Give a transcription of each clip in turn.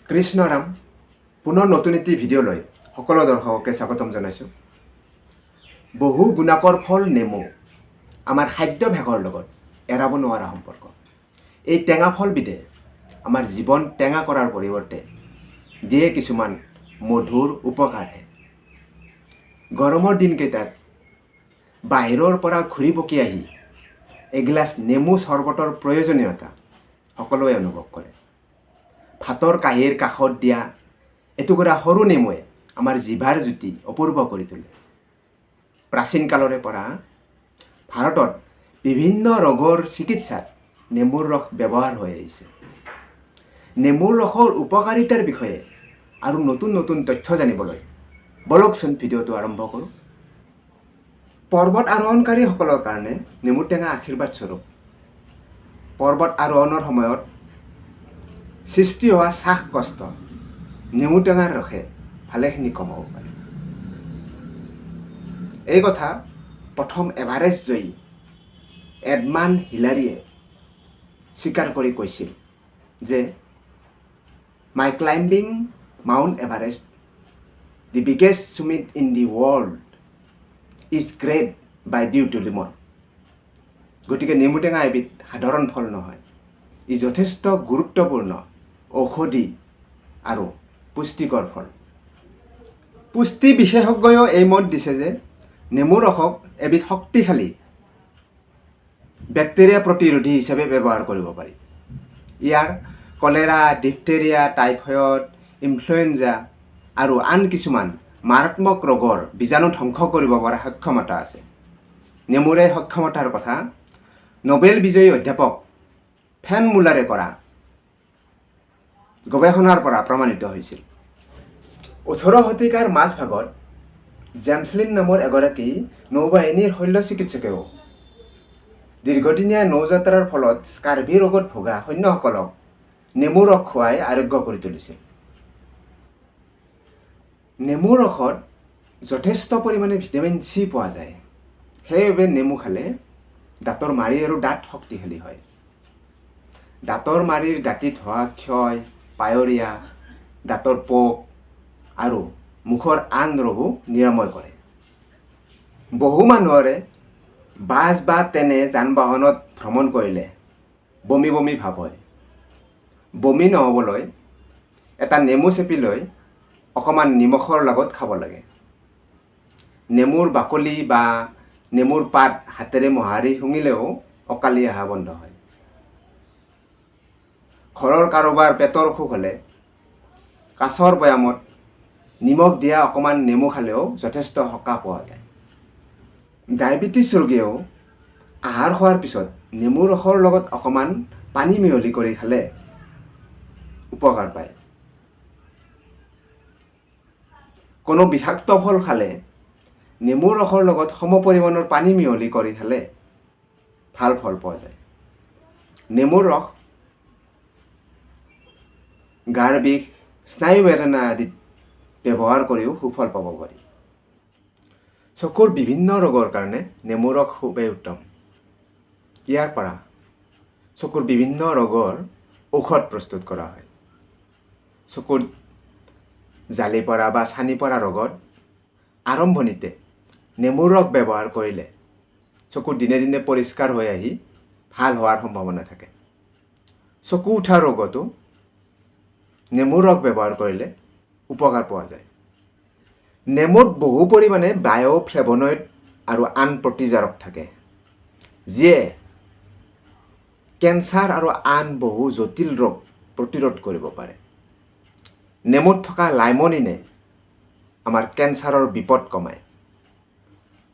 কৃষ্ণৰাম পুনৰ নতুন এটি ভিডিঅ'লৈ সকলো দৰ্শককে স্বাগতম জনাইছোঁ। বহু গুণাকৰ ফল নেমু আমাৰ খাদ্যভেগৰ লগত এৰাব নোৱাৰা সম্পৰ্ক। এই টেঙা ফলবিধে আমাৰ জীৱন টেঙা কৰাৰ পৰিৱৰ্তে দিয়ে কিছুমান মধুৰ উপকাৰহে। গৰমৰ দিনকেইটাত বাহিৰৰ পৰা ঘূৰি পকি আহি এগিলাচ নেমু চৰ্বতৰ প্ৰয়োজনীয়তা সকলোৱে অনুভৱ কৰে। ভাতৰ কাঁহীৰ কাষত দিয়া এটুকুৰা সৰু নেমুৱে আমাৰ জিভাৰ জুতি অপূৰ্ব কৰি তোলে। প্ৰাচীন কালৰে পৰা ভাৰতত বিভিন্ন ৰোগৰ চিকিৎসাত নেমুৰ ৰস ব্যৱহাৰ হৈ আহিছে। নেমুৰ ৰসৰ উপকাৰিতাৰ বিষয়ে আৰু নতুন নতুন তথ্য জানিবলৈ বলকচোন ভিডিঅ'টো আৰম্ভ কৰোঁ। পৰ্বত আৰোহণকাৰীসকলৰ কাৰণে নেমু টেঙা আশীৰ্বাদ স্বৰূপ। পৰ্বত আৰোহণৰ সময়ত সৃষ্টি হোৱা শ্বাসকষ্ট নেমু টেঙাৰ ৰসে ভালেখিনি কমাব পাৰে। এই কথা প্ৰথম এভাৰেষ্ট জয়ী এডমাণ্ড হিলাৰীয়ে স্বীকাৰ কৰি কৈছিল যে my climbing Mount Everest the biggest summit in the world is great by due to lemon. গতিকে নেমু টেঙা এবিধ সাধাৰণ ফল নহয়, ই যথেষ্ট গুৰুত্বপূৰ্ণ ঔষধি আৰু পুষ্টিকৰ ফল। পুষ্টি বিশেষজ্ঞয়ো এই মত দিছে যে নেমু ৰসক এবিধ শক্তিশালী বেক্টেৰিয়া প্ৰতিৰোধী হিচাপে ব্যৱহাৰ কৰিব পাৰি। ইয়াৰ কলেৰা, ডিফথেৰিয়া, টাইফয়েড, ইনফ্লুৱেঞ্জা আৰু আন কিছুমান মাৰাত্মক ৰোগৰ বীজাণু ধ্বংস কৰিব পৰা সক্ষমতা আছে। নেমুৰ এই সক্ষমতাৰ কথা নোবেল বিজয়ী অধ্যাপক ফেন মুলাৰে কৰা গৱেষণাৰ পৰা প্ৰমাণিত হৈছিল। 18 শতিকাৰ মাজভাগত জেমছলিন নামৰ এগৰাকী নৌবাহিনীৰ শল্য চিকিৎসকেও দীৰ্ঘদিনীয়া নৌযাত্ৰাৰ ফলত স্কাৰ্ভি ৰোগত ভোগা সৈন্যসকলক নেমু ৰস খুৱাই আৰোগ্য কৰি তুলিছিল। নেমু ৰসত যথেষ্ট পৰিমাণে ভিটামিন চি পোৱা যায়। সেইবাবে নেমু খালে দাঁতৰ মাড়ি আৰু দাঁত শক্তিশালী হয়। দাঁতৰ মাড়িৰ দাঁতিত হোৱা ক্ষয়, পায়ৰিয়া, দাঁতৰ পোক আৰু মুখৰ আন ৰোগো নিৰাময় কৰে। বহু মানুহৰে বাছ বা তেনে যান বাহনত ভ্ৰমণ কৰিলে বমি বমি ভাৱ হয়। বমি নহ'বলৈ এটা নেমু চেপি লৈ অকণমান নিমখৰ লগত খাব লাগে। নেমুৰ বাকলি বা নেমুৰ পাত হাতেৰে মোহাৰি শুঙিলেও অকালি অহা বন্ধ হয়। ঘৰৰ কাৰোবাৰ পেটৰ অসুখ হ'লে কাঁচৰ বৈয়ামত নিমখ দিয়া অকণমান নেমু খালেও যথেষ্ট সকাহ পোৱা যায়। ডায়েবেটিছ ৰোগীয়েও আহাৰ খোৱাৰ পিছত নেমু ৰসৰ লগত অকণমান পানী মিহলি কৰি খালে উপকাৰ পায়। কোনো বিষাক্ত ফল খালে নেমু ৰসৰ লগত সম পৰিমাণৰ পানী মিহলি কৰি খালে ভাল ফল পোৱা যায়। নেমুৰ ৰস গাৰ বিষ, স্নায়ু বেদনা আদিত ব্যৱহাৰ কৰিও সুফল পাব পাৰি। চকুৰ বিভিন্ন ৰোগৰ কাৰণে নেমু ৰস খুবেই উত্তম। ইয়াৰ পৰা চকুৰ বিভিন্ন ৰোগৰ ঔষধ প্ৰস্তুত কৰা হয়। চকুত জালি পৰা বা ছানি পৰা ৰোগত আৰম্ভণিতে নেমুৰ ৰস ব্যৱহাৰ কৰিলে চকু দিনে দিনে পৰিষ্কাৰ হৈ আহি ভাল হোৱাৰ সম্ভাৱনা থাকে। চকু উঠা ৰোগতো নেমুৰ ৰস ব্যৱহাৰ কৰিলে উপকাৰ পোৱা যায়। নেমুত বহু পৰিমাণে বায়'ফ্লেভনয়েড আৰু আন প্ৰতিজাৰক থাকে, যিয়ে কেঞ্চাৰ আৰু আন বহু জটিল ৰোগ প্ৰতিৰোধ কৰিব পাৰে। নেমুত থকা লাইমনিনে আমাৰ কেঞ্চাৰৰ বিপদ কমায়।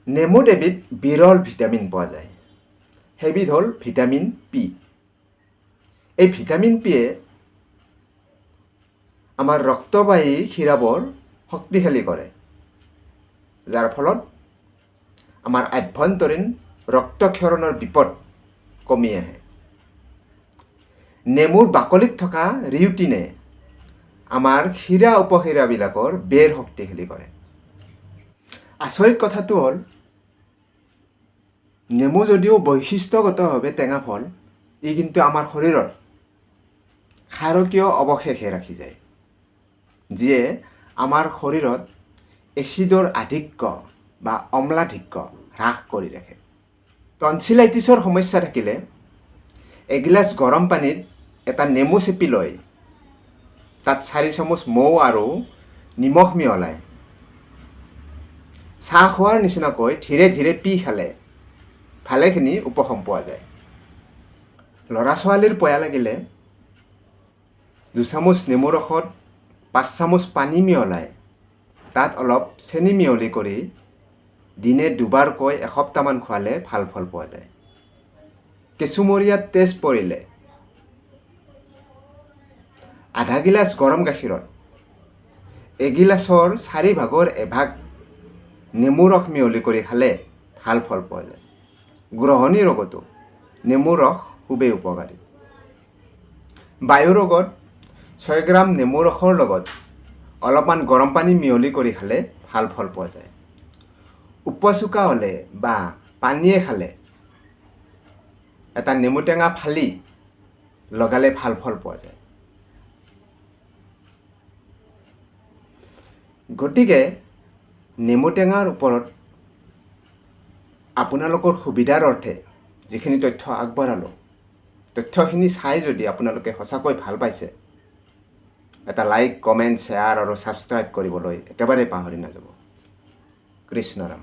নেমুত এবিধ বিৰল ভিটামিন পোৱা যায়। সেইবিধ হ'ল ভিটামিন পি। এই ভিটামিন পিয়ে আমাৰ ৰক্তবাহী শিৰাবোৰ শক্তিশালী কৰে, যাৰ ফলত আমাৰ আভ্যন্তৰীণ ৰক্তক্ষৰণৰ বিপদ কমি আহে। নেমুৰ বাকলিত থকা ৰিউটিনে আমাৰ শিৰা উপশিৰাবিলাকৰ বেৰ শক্তিশালী কৰে। আচৰিত কথাটো হ'ল নেমু যদিও বৈশিষ্ট্যগতভাৱে টেঙা ফল, ই কিন্তু আমাৰ শৰীৰত ক্ষাৰকীয় অৱশেষে ৰাখি যায়। যিয়ে আমাৰ শৰীৰত এচিডৰ আধিক্য বা অম্লাধিক্য হ্ৰাস কৰি ৰাখে। টনচিলাইটিছৰ সমস্যা থাকিলে এগিলাচ গৰম পানীত এটা নেমু চেপি লৈ তাত 4 চামুচ মৌ আৰু নিমখ মিহলাই চাহ খোৱাৰ নিচিনাকৈ ধীৰে ধীৰে পি খালে ভালেখিনি উপশম পোৱা যায়। ল'ৰা ছোৱালীৰ পয়া লাগিলে 2 চামুচ নেমু ৰসত 5 চামুচ পানী মিহলাই তাত অলপ চেনি মিহলি কৰি দিনে 2বাৰকৈ এসপ্তাহমান খোৱালে ভাল ফল পোৱা যায়। কেঁচুমৰীয়াত তেজ পৰিলে আধা গিলাচ গৰম গাখীৰত এগিলাচৰ 4ভাগৰ এভাগ নেমু ৰস মিহলি কৰি খালে ভাল ফল পোৱা যায়। গ্ৰহণী ৰোগতো নেমু ৰস খুবেই উপকাৰী। বায়ু ৰোগত 6 গ্ৰাম নেমু ৰসৰ লগত অলপমান গৰম পানী মিহলি কৰি খালে ভাল ফল পোৱা যায়। উপচুকা হ'লে বা পানীয়ে খালে এটা নেমু টেঙা ফালি লগালে ভাল ফল পোৱা যায়। গতিকে নেমু টেঙাৰ ওপৰত আপোনালোকৰ সুবিধাৰ অৰ্থে যিখিনি তথ্য আগবঢ়ালোঁ, তথ্যখিনি চাই যদি আপোনালোকে সঁচাকৈ ভাল পাইছে, এটা লাইক, কমেণ্ট, শ্বেয়াৰ আৰু ছাবস্ক্ৰাইব কৰিবলৈ একেবাৰে পাহৰি নাযাব। কৃষ্ণৰাম।